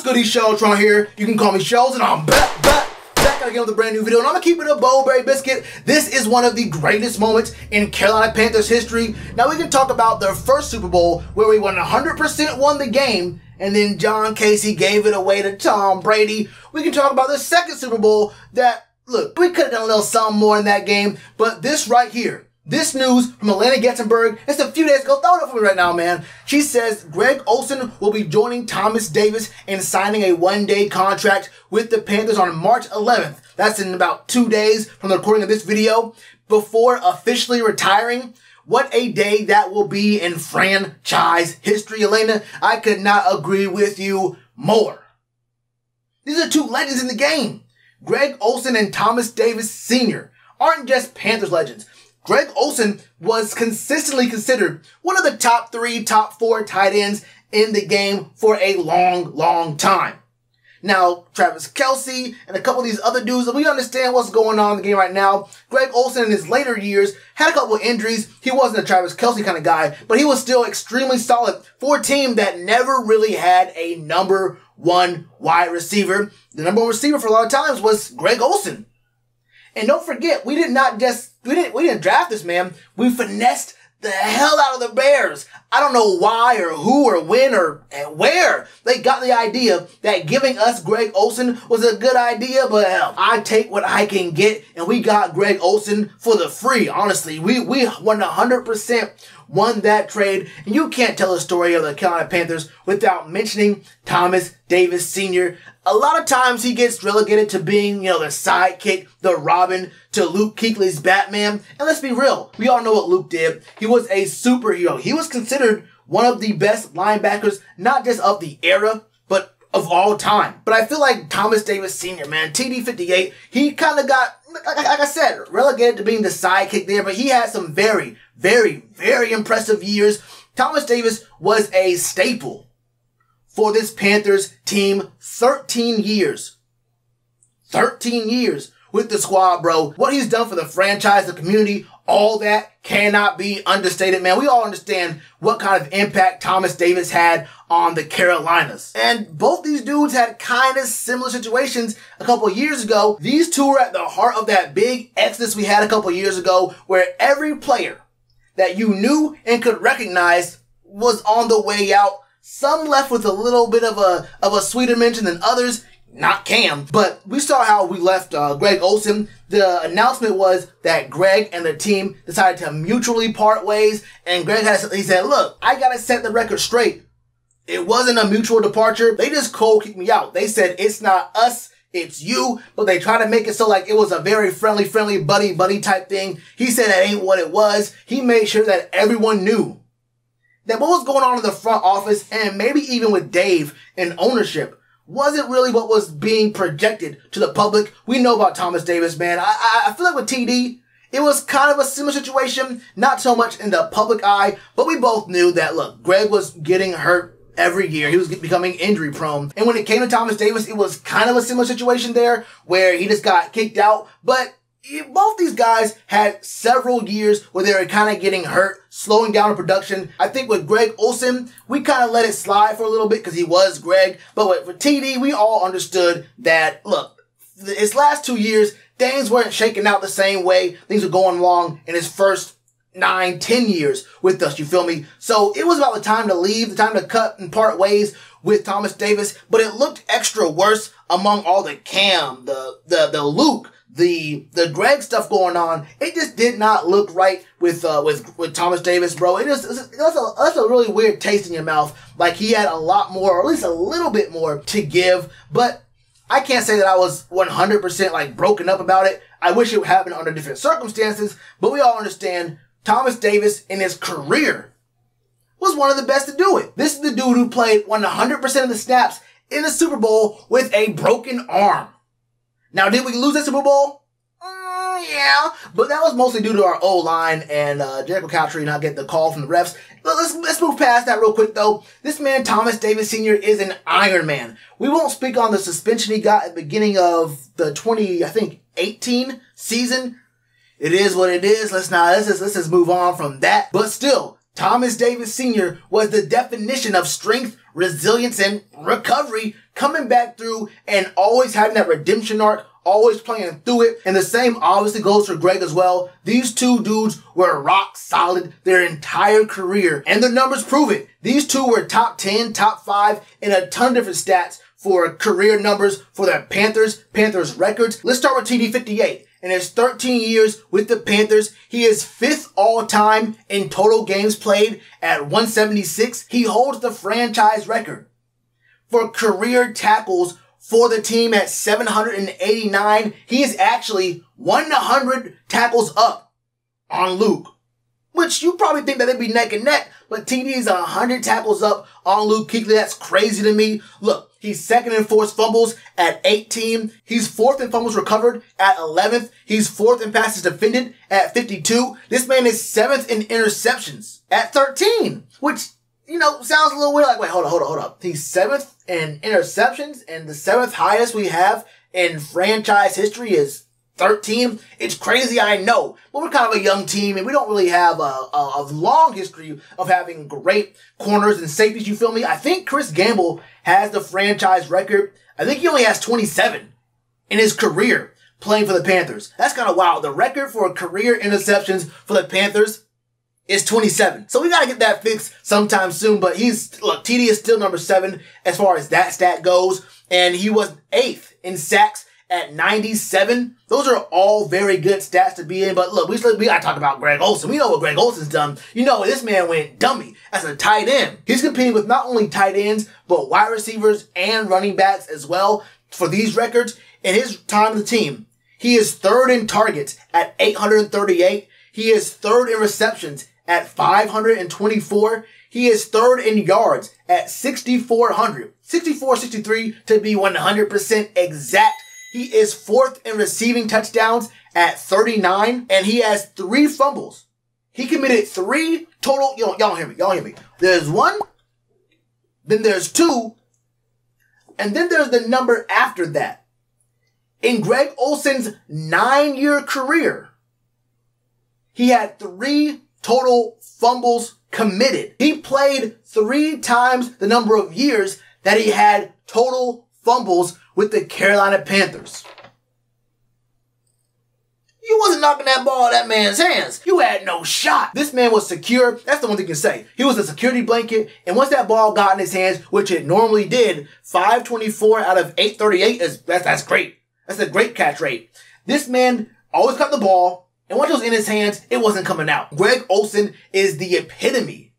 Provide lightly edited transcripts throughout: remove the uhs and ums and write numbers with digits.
good, Shellitronnn here. You can call me Shells, and I'm back again with a brand new video, and I'm gonna keep it a Bowberry biscuit. This is one of the greatest moments in Carolina Panthers history. Now we can talk about their first Super Bowl where we 100% won the game, and then John Casey gave it away to Tom Brady. We can talk about the second Super Bowl that, look, we could have done a little something more in that game, but this right here, this news from Atlanta Getzenberg, it's a few days ago. Throw it up for me right now, man. She says Greg Olsen will be joining Thomas Davis and signing a one-day contract with the Panthers on March 11th. That's in about 2 days from the recording of this video, before officially retiring. What a day that will be in franchise history, Elena. I could not agree with you more. These are two legends in the game. Greg Olsen and Thomas Davis Sr. aren't just Panthers legends. Greg Olsen was consistently considered one of the top 3, top 4 tight ends in the game for a long time. Now, Travis Kelce and a couple of these other dudes, we understand what's going on in the game right now. Greg Olsen in his later years had a couple of injuries. He wasn't a Travis Kelce kind of guy, but he was still extremely solid for a team that never really had a number 1 wide receiver. The number 1 receiver for a lot of times was Greg Olsen. And don't forget, we didn't draft this man. We finessed the hell out of the Bears. I don't know why or who or when or where they got the idea that giving us Greg Olsen was a good idea, but hell, I take what I can get, and we got Greg Olsen for the free. Honestly, we 100% won that trade, and you can't tell the story of the Carolina Panthers without mentioning Thomas Davis Sr. A lot of times he gets relegated to being, the sidekick, the Robin to Luke Kuechly's Batman. And let's be real, we all know what Luke did. He was a superhero. He was considered one of the best linebackers, not just of the era, but of all time. But I feel like Thomas Davis Sr., man, TD58, he kind of got, like I said, relegated to being the sidekick there, but he had some very impressive years. Thomas Davis was a staple for this Panthers team. 13 years. 13 years with the squad, bro. What he's done for the franchise, the community, all that cannot be understated, man. We all understand what kind of impact Thomas Davis had on the Carolinas. And both these dudes had kind of similar situations a couple of years ago. These two were at the heart of that big exodus we had a couple of years ago, where every player that you knew and could recognize was on the way out. Some left with a little bit of a sweeter mention than others. Not Cam, but we saw how we left Greg Olsen. The announcement was that Greg and the team decided to mutually part ways, and Greg he said, look, I gotta set the record straight. It wasn't a mutual departure. They just cold kicked me out. They said, it's not us, it's you, but they tried to make it so like it was a very friendly, buddy type thing. He said that ain't what it was. He made sure that everyone knew that what was going on in the front office, and maybe even with Dave and ownership, wasn't really what was being projected to the public. We know about Thomas Davis, man. I feel like with TD, it was kind of a similar situation, not so much in the public eye, but we both knew that, look, Greg was getting hurt every year. He was becoming injury prone. And when it came to Thomas Davis, it was kind of a similar situation there where he just got kicked out. But both these guys had several years where they were kind of getting hurt, slowing down in production. I think with Greg Olsen, we kind of let it slide for a little bit because he was Greg. But for TD, we all understood that, look, his last 2 years, things weren't shaking out the same way things were going along in his first 9, 10 years with us, you feel me? So it was about the time to leave, the time to cut and part ways with Thomas Davis. But it looked extra worse among all the Cam, the Luke, the Greg stuff going on. It just did not look right with Thomas Davis, bro. That's a really weird taste in your mouth. Like he had a lot more, or at least a little bit more to give. But I can't say that I was 100% like broken up about it. I wish it would happen under different circumstances, but we all understand Thomas Davis in his career was one of the best to do it. This is the dude who played 100% of the snaps in the Super Bowl with a broken arm. Now, did we lose that Super Bowl? Yeah, but that was mostly due to our O-line and Jericho Cowtree not getting the call from the refs. Let's move past that real quick, though. This man, Thomas Davis Sr., is an Iron Man. We won't speak on the suspension he got at the beginning of the 2018 season. It is what it is. Let's just move on from that. But still, Thomas Davis Sr. was the definition of strength, resilience and recovery, coming back through and always having that redemption arc, always playing through it. And the same obviously goes for Greg as well. These two dudes were rock solid their entire career, and their numbers prove it. These two were top 10, top 5 in a ton of different stats for career numbers for the Panthers records. Let's start with TD58. In his 13 years with the Panthers, he is 5th all-time in total games played at 176. He holds the franchise record for career tackles for the team at 789. He is actually 100 tackles up on Luke, which you probably think that they'd be neck and neck, but TD is 100 tackles up on Luke Kuechly. That's crazy to me. Look, he's 2nd in forced fumbles at 18. He's 4th in fumbles recovered at 11th. He's 4th in passes defended at 52. This man is 7th in interceptions at 13, which, you know, sounds a little weird. Like, wait, hold up. He's 7th in interceptions, and the 7th highest we have in franchise history is 13. It's crazy, I know, but we're kind of a young team and we don't really have a long history of having great corners and safeties, you feel me? I think Chris Gamble has the franchise record. I think he only has 27 in his career playing for the Panthers. That's kind of wild. The record for career interceptions for the Panthers is 27. So we got to get that fixed sometime soon, but look, TD is still number 7 as far as that stat goes, and he was 8th in sacks at 97. Those are all very good stats to be in. But look, we got to talk about Greg Olsen. We know what Greg Olsen's done. You know, this man went dummy as a tight end. He's competing with not only tight ends, but wide receivers and running backs as well for these records. In his time on the team, he is 3rd in targets at 838. He is 3rd in receptions at 524. He is 3rd in yards at 6,400. 64-63 to be 100% exact. He is 4th in receiving touchdowns at 39, and he has 3 fumbles. He committed 3 total. Y'all hear me. There's 1, then there's 2, and then there's the number after that. In Greg Olsen's 9-year career, he had 3 total fumbles committed. He played 3 times the number of years that he had total fumbles with the Carolina Panthers. You wasn't knocking that ball out of that man's hands. You had no shot. This man was secure. That's the one thing you can say. He was a security blanket, and once that ball got in his hands, which it normally did, 524 out of 838 that's great. That's a great catch rate. This man always caught the ball, and once it was in his hands, it wasn't coming out. Greg Olsen is the epitome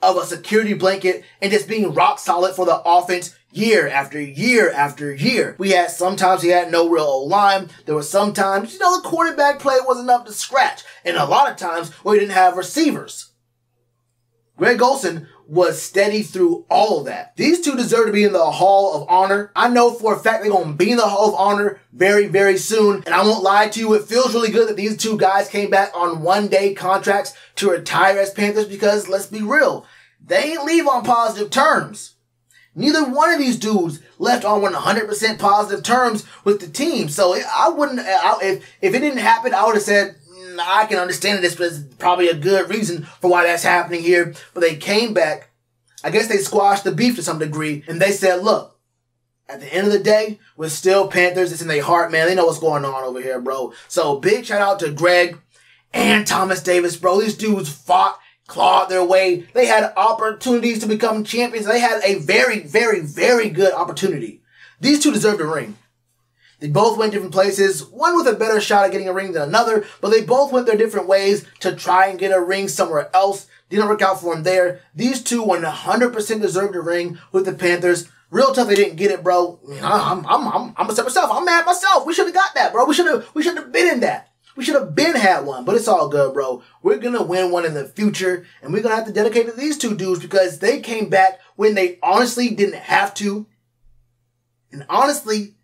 of a security blanket and just being rock solid for the offense year after year after year. Sometimes he had no real O-line. There were sometimes, the quarterback play wasn't up to scratch. And a lot of times where he didn't have receivers. Greg Olsen was steady through all of that. These two deserve to be in the Hall of Honor. I know for a fact they're going to be in the Hall of Honor very, very soon. And I won't lie to you, it feels really good that these two guys came back on one-day contracts to retire as Panthers because, let's be real, they ain't leave on positive terms. Neither one of these dudes left on 100% positive terms with the team. So if it didn't happen, I would have said, I can understand this, but it's probably a good reason for why that's happening here. But they came back. I guess they squashed the beef to some degree. And they said, look, at the end of the day, we're still Panthers. It's in their heart, man. They know what's going on over here, bro. So big shout out to Greg and Thomas Davis, bro. These dudes fought, clawed their way. They had opportunities to become champions. They had a very, very, very good opportunity. These two deserve the ring. They both went different places, one with a better shot at getting a ring than another, but they both went their different ways to try and get a ring somewhere else. Didn't work out for them there. These two 100% deserved a ring with the Panthers. Real tough they didn't get it, bro. I'm upset myself. I'm mad myself. We should have got that, bro. We should have been in that. We should have been had one, but it's all good, bro. We're going to win one in the future, and we're going to have to dedicate to these two dudes because they came back when they honestly didn't have to. And honestly,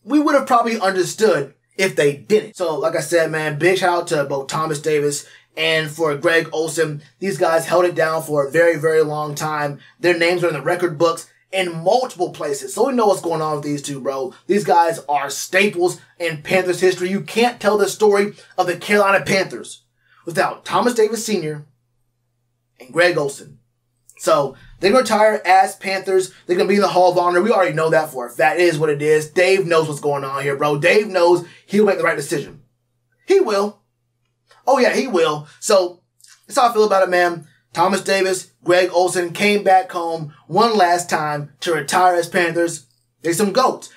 we would have probably understood if they didn't. So, like I said, man, big shout out to both Thomas Davis and for Greg Olsen. These guys held it down for a very, very long time. Their names are in the record books in multiple places. So we know what's going on with these two, bro. These guys are staples in Panthers history. You can't tell the story of the Carolina Panthers without Thomas Davis Sr. and Greg Olsen. So they're going to retire as Panthers. They're going to be in the Hall of Honor. We already know that for a fact. It is what it is. Dave knows what's going on here, bro. Dave knows he'll make the right decision. He will. Oh, yeah, he will. So that's how I feel about it, man. Thomas Davis, Greg Olsen came back home one last time to retire as Panthers. They're some GOATs.